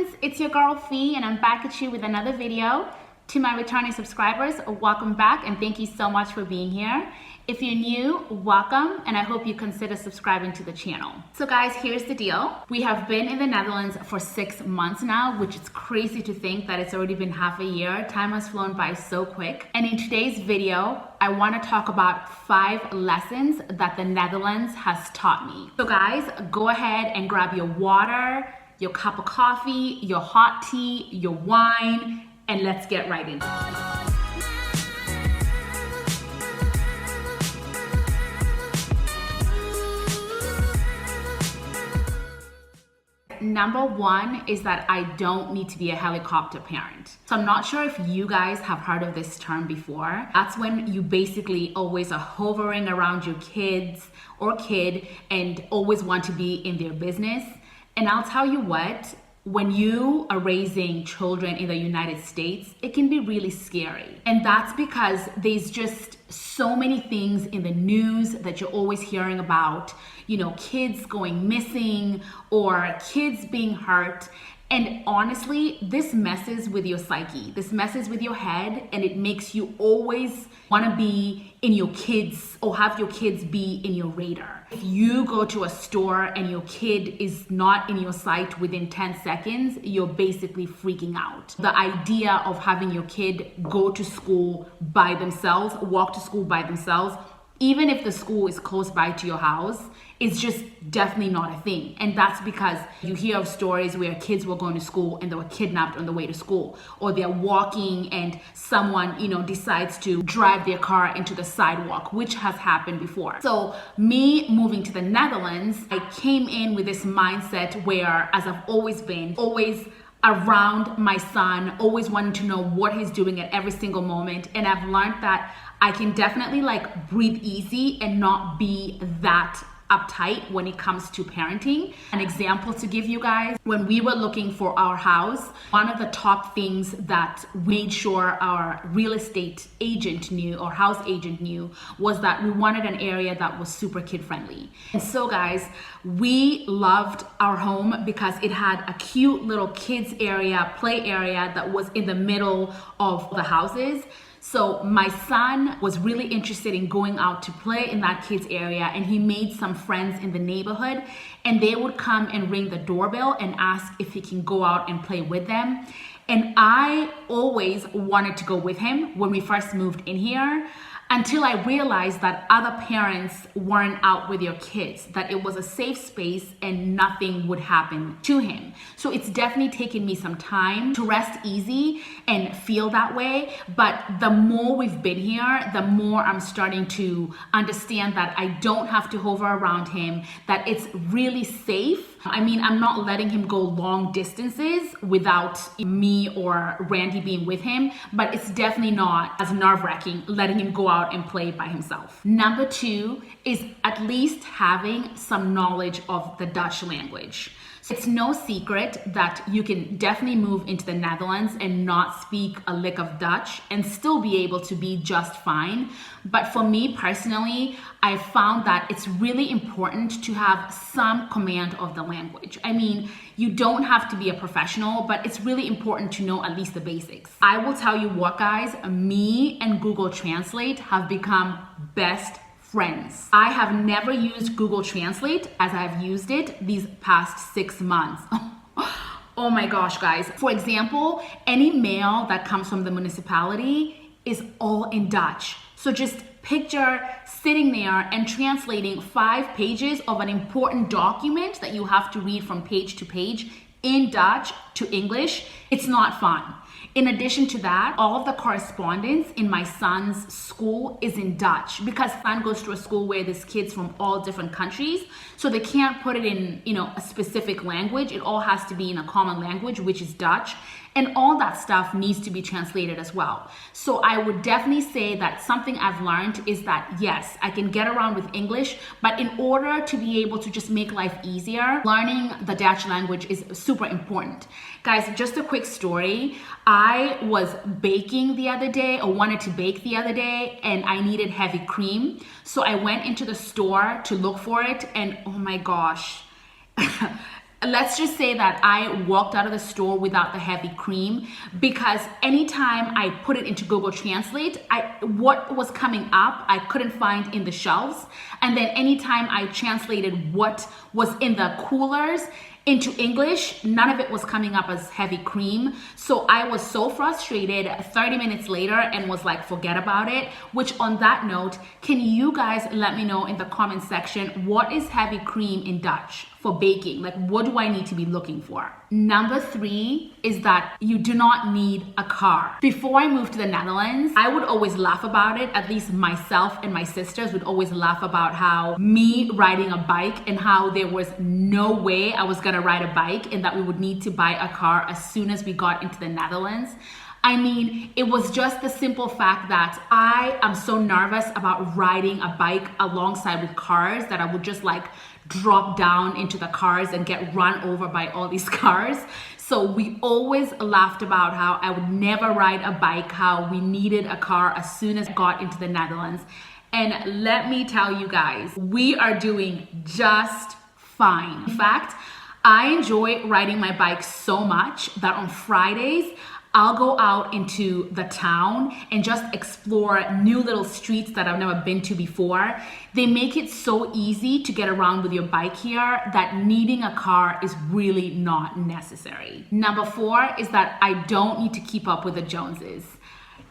Netherlands, it's your girl Fee, and I'm back at you with another video. To my returning subscribers, welcome back and thank you so much for being here. If you're new, welcome, and I hope you consider subscribing to the channel. So guys, here's the deal. We have been in the Netherlands for 6 months now, which is crazy to think that it's already been half a year. Time has flown by so quick. And in today's video, I want to talk about 5 lessons that the Netherlands has taught me. So guys, go ahead and grab your water, your cup of coffee, your hot tea, your wine, and let's get right into it. Number 1 is that I don't need to be a helicopter parent. So I'm not sure if you guys have heard of this term before. That's when you basically always are hovering around your kids or kid and always want to be in their business. And I'll tell you what, when you are raising children in the United States, it can be really scary. And that's because there's just so many things in the news that you're always hearing about, you know, kids going missing or kids being hurt. And honestly, this messes with your psyche. This messes with your head, and it makes you always want to be in your kids or have your kids be in your radar. If you go to a store and your kid is not in your sight within 10 seconds, you're basically freaking out. The idea of having your kid go to school by themselves, walk to school by themselves, even if the school is close by to your house, it's just definitely not a thing. And that's because you hear of stories where kids were going to school and they were kidnapped on the way to school, or they're walking and someone, you know, decides to drive their car into the sidewalk, which has happened before. So me moving to the Netherlands, I came in with this mindset where, as I've always been, always around my son, always wanting to know what he's doing at every single moment. And I've learned that I can definitely like breathe easy and not be that uptight when it comes to parenting. An example to give you guys, when we were looking for our house, one of the top things that we made sure our real estate agent knew or house agent knew was that we wanted an area that was super kid friendly. And so guys, we loved our home because it had a cute little kids area, play area that was in the middle of the houses. So my son was really interested in going out to play in that kids area, and he made some friends in the neighborhood, and they would come and ring the doorbell and ask if he can go out and play with them. And I always wanted to go with him when we first moved in here, until I realized that other parents weren't out with your kids, that it was a safe space and nothing would happen to him. So it's definitely taken me some time to rest easy and feel that way. But the more we've been here, the more I'm starting to understand that I don't have to hover around him, that it's really safe. I mean, I'm not letting him go long distances without me or Randy being with him, but it's definitely not as nerve-wracking letting him go out and play by himself. Number 2 is at least having some knowledge of the Dutch language. So it's no secret that you can definitely move into the Netherlands and not speak a lick of Dutch and still be able to be just fine. But for me personally, I found that it's really important to have some command of the language. I mean, you don't have to be a professional, but it's really important to know at least the basics. I will tell you what, guys, me and Google Translate have become best friends. I have never used Google Translate as I've used it these past 6 months. Oh my gosh, guys. For example, any mail that comes from the municipality is all in Dutch. So just picture sitting there and translating 5 pages of an important document that you have to read from page to page in Dutch to English. It's not fun. In addition to that, all of the correspondence in my son's school is in Dutch because son goes to a school where there's kids from all different countries. So they can't put it in, you know, a specific language. It all has to be in a common language, which is Dutch. And all that stuff needs to be translated as well. So I would definitely say that something I've learned is that yes, I can get around with English, but in order to be able to just make life easier, learning the Dutch language is super important. Guys, just a quick story. I was baking the other day, or wanted to bake the other day, and I needed heavy cream. So I went into the store to look for it, and oh my gosh, let's just say that I walked out of the store without the heavy cream, because anytime I put it into Google Translate, what was coming up, I couldn't find in the shelves. And then anytime I translated what was in the coolers into English, none of it was coming up as heavy cream. So I was so frustrated 30 minutes later and was like, forget about it. Which, on that note, can you guys let me know in the comment section, what is heavy cream in Dutch for baking? Like, what do I need to be looking for? Number 3 is that you do not need a car. Before I moved to the Netherlands, I would always laugh about it. At least myself and my sisters would always laugh about how me riding a bike and how there was no way I was gonna ride a bike and that we would need to buy a car as soon as we got into the Netherlands. I mean, it was just the simple fact that I am so nervous about riding a bike alongside with cars that I would just like drop down into the cars and get run over by all these cars. So we always laughed about how I would never ride a bike, how we needed a car as soon as I got into the Netherlands. And let me tell you guys, we are doing just fine. In fact, I enjoy riding my bike so much that on Fridays, I'll go out into the town and just explore new little streets that I've never been to before. They make it so easy to get around with your bike here that needing a car is really not necessary. Number 4 is that I don't need to keep up with the Joneses.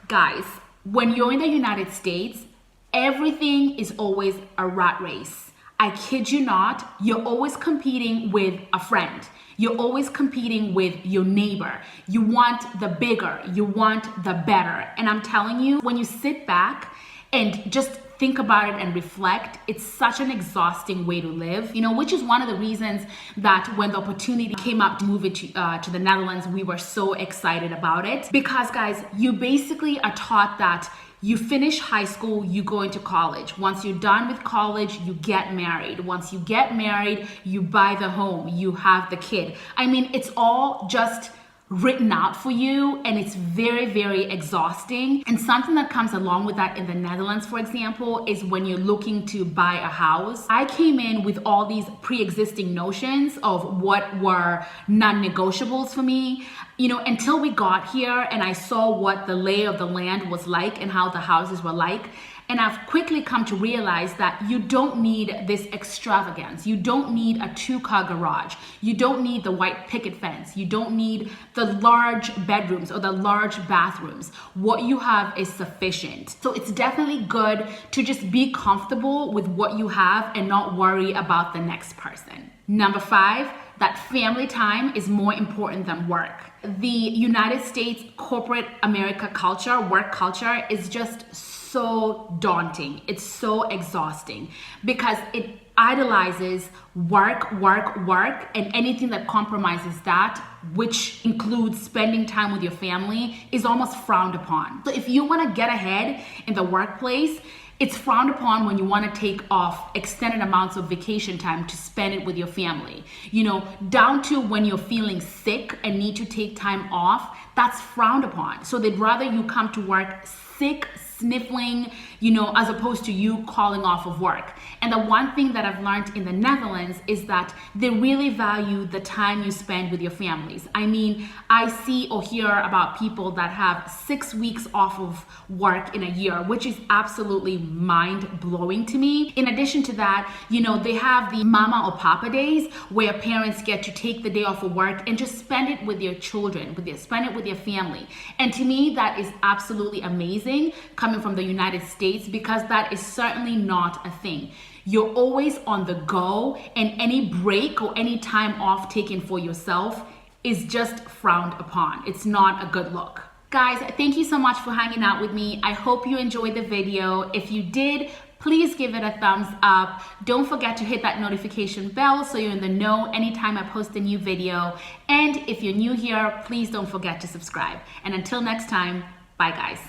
Guys, when you're in the United States, everything is always a rat race. I kid you not, you're always competing with a friend. You're always competing with your neighbor. You want the bigger, you want the better. And I'm telling you, when you sit back and just think about it and reflect, it's such an exhausting way to live, you know, which is one of the reasons that when the opportunity came up to move it to the Netherlands, we were so excited about it. Because guys, you basically are taught that you finish high school, you go into college. Once you're done with college, you get married. Once you get married, you buy the home, you have the kid. I mean, it's all just written out for you, and it's very, very exhausting. And something that comes along with that in the Netherlands, for example, is when you're looking to buy a house. I came in with all these pre-existing notions of what were non-negotiables for me, you know, until we got here and I saw what the lay of the land was like and how the houses were like. And I've quickly come to realize that you don't need this extravagance. You don't need a 2-car garage. You don't need the white picket fence. You don't need the large bedrooms or the large bathrooms. What you have is sufficient. So it's definitely good to just be comfortable with what you have and not worry about the next person. Number 5, that family time is more important than work. The United States corporate America culture, work culture, is just so daunting. It's so exhausting because it idolizes work, work, work, and anything that compromises that, which includes spending time with your family, is almost frowned upon. So if you want to get ahead in the workplace, it's frowned upon when you want to take off extended amounts of vacation time to spend it with your family. You know, down to when you're feeling sick and need to take time off, that's frowned upon. So they'd rather you come to work sick, sniffling, you know, as opposed to you calling off of work. And the one thing that I've learned in the Netherlands is that they really value the time you spend with your families. I mean, I see or hear about people that have 6 weeks off of work in a year, which is absolutely mind-blowing to me. In addition to that, you know, they have the mama or papa days where parents get to take the day off of work and just spend it with their children, spend it with their family. And to me, that is absolutely amazing coming from the United States, because that is certainly not a thing. You're always on the go, and any break or any time off taken for yourself is just frowned upon. It's not a good look. Guys, thank you so much for hanging out with me. I hope you enjoyed the video. If you did, please give it a thumbs up. Don't forget to hit that notification bell so you're in the know anytime I post a new video. And if you're new here, please don't forget to subscribe. And until next time, bye guys.